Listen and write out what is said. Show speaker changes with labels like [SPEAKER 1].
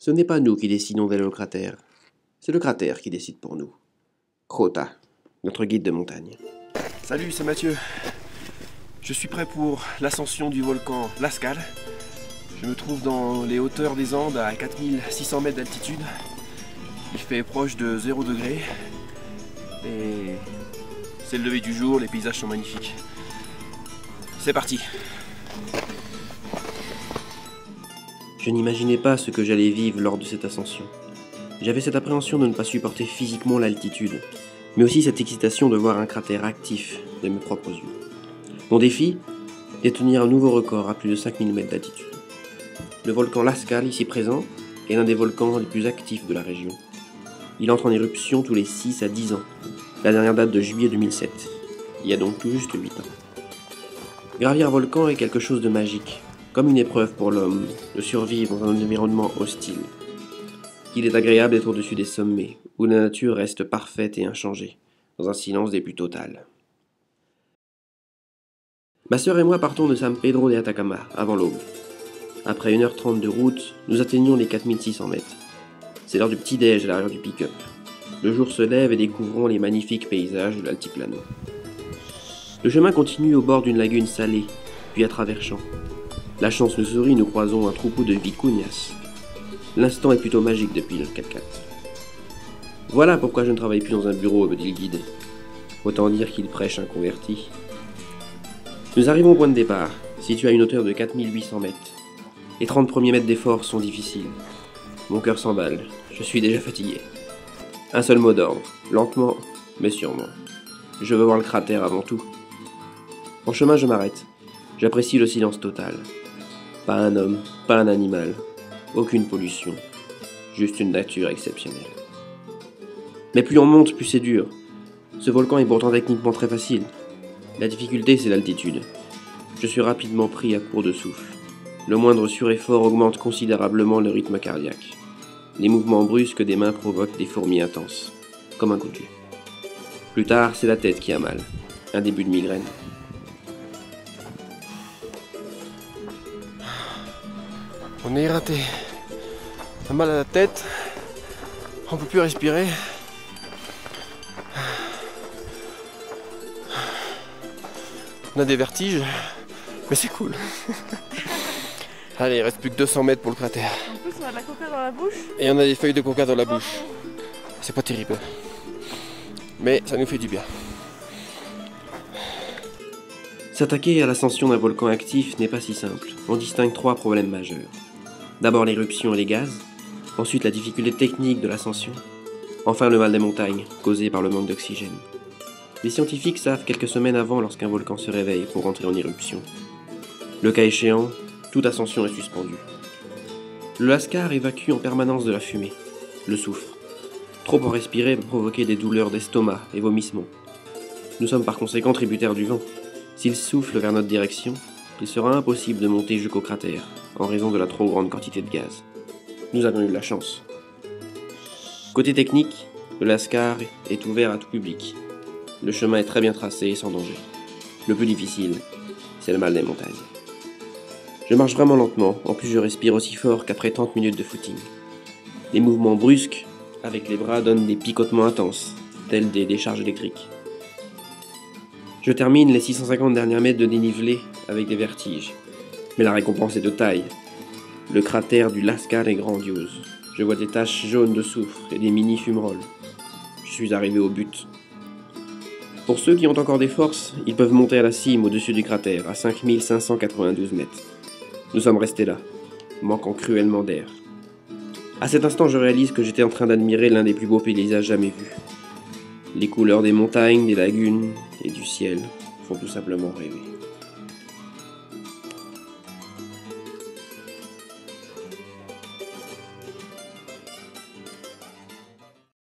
[SPEAKER 1] Ce n'est pas nous qui décidons d'aller au cratère. C'est le cratère qui décide pour nous. Crota, notre guide de montagne.
[SPEAKER 2] Salut, c'est Mathieu. Je suis prêt pour l'ascension du volcan Lascaux. Je me trouve dans les hauteurs des Andes à 4600 mètres d'altitude. Il fait proche de 0 degré. Et c'est le lever du jour, les paysages sont magnifiques. C'est parti.
[SPEAKER 1] Je n'imaginais pas ce que j'allais vivre lors de cette ascension. J'avais cette appréhension de ne pas supporter physiquement l'altitude, mais aussi cette excitation de voir un cratère actif de mes propres yeux. Mon défi, détenir un nouveau record à plus de 5000 mètres d'altitude. Le volcan Lascaux, ici présent, est l'un des volcans les plus actifs de la région. Il entre en éruption tous les 6 à 10 ans. La dernière date de juillet 2007. Il y a donc tout juste 8 ans. Gravir un volcan est quelque chose de magique, comme une épreuve pour l'homme de survivre dans un environnement hostile. Il est agréable d'être au-dessus des sommets, où la nature reste parfaite et inchangée, dans un silence des plus total. Ma sœur et moi partons de San Pedro de Atacama, avant l'aube. Après 1h30 de route, nous atteignons les 4600 mètres. C'est l'heure du petit-déj à l'arrière du pick-up. Le jour se lève et découvrons les magnifiques paysages de l'altiplano. Le chemin continue au bord d'une lagune salée, puis à travers champs. La chance nous sourit, nous croisons un troupeau de vicunias. L'instant est plutôt magique depuis le 4x4. Voilà pourquoi je ne travaille plus dans un bureau, me dit le guide. Autant dire qu'il prêche un converti. Nous arrivons au point de départ, situé à une hauteur de 4800 mètres. Les 30 premiers mètres d'effort sont difficiles. Mon cœur s'emballe, je suis déjà fatigué. Un seul mot d'ordre, lentement, mais sûrement. Je veux voir le cratère avant tout. En chemin, je m'arrête. J'apprécie le silence total. Pas un homme, pas un animal, aucune pollution, juste une nature exceptionnelle. Mais plus on monte, plus c'est dur. Ce volcan est pourtant techniquement très facile. La difficulté, c'est l'altitude. Je suis rapidement pris à court de souffle. Le moindre sureffort augmente considérablement le rythme cardiaque. Les mouvements brusques des mains provoquent des fourmis intenses, comme un coup de jus. Plus tard, c'est la tête qui a mal, un début de migraine.
[SPEAKER 2] On est raté. On a mal à la tête. On peut plus respirer. On a des vertiges. Mais c'est cool. Allez, il reste plus que 200 mètres pour le cratère.
[SPEAKER 3] En plus, on a de la coca dans la bouche.
[SPEAKER 2] Et on a des feuilles de coca dans la bouche. C'est pas terrible. Mais ça nous fait du bien.
[SPEAKER 1] S'attaquer à l'ascension d'un volcan actif n'est pas si simple. On distingue 3 problèmes majeurs. D'abord l'éruption et les gaz, ensuite la difficulté technique de l'ascension, enfin le mal des montagnes, causé par le manque d'oxygène. Les scientifiques savent quelques semaines avant lorsqu'un volcan se réveille pour entrer en éruption. Le cas échéant, toute ascension est suspendue. Le Lascaux évacue en permanence de la fumée, le soufre. Trop en respirer peut provoquer des douleurs d'estomac et vomissements. Nous sommes par conséquent tributaires du vent. S'il souffle vers notre direction, il sera impossible de monter jusqu'au cratère, en raison de la trop grande quantité de gaz. Nous avons eu de la chance. Côté technique, le Lascaux est ouvert à tout public. Le chemin est très bien tracé et sans danger. Le plus difficile, c'est le mal des montagnes. Je marche vraiment lentement, en plus je respire aussi fort qu'après 30 minutes de footing. Les mouvements brusques, avec les bras, donnent des picotements intenses, tels des décharges électriques. Je termine les 650 derniers mètres de dénivelé avec des vertiges. Mais la récompense est de taille. Le cratère du Lascaux est grandiose. Je vois des taches jaunes de soufre et des mini-fumerolles. Je suis arrivé au but. Pour ceux qui ont encore des forces, ils peuvent monter à la cime au-dessus du cratère, à 5592 mètres. Nous sommes restés là, manquant cruellement d'air. À cet instant, je réalise que j'étais en train d'admirer l'un des plus beaux paysages jamais vus. Les couleurs des montagnes, des lagunes et du ciel font tout simplement rêver.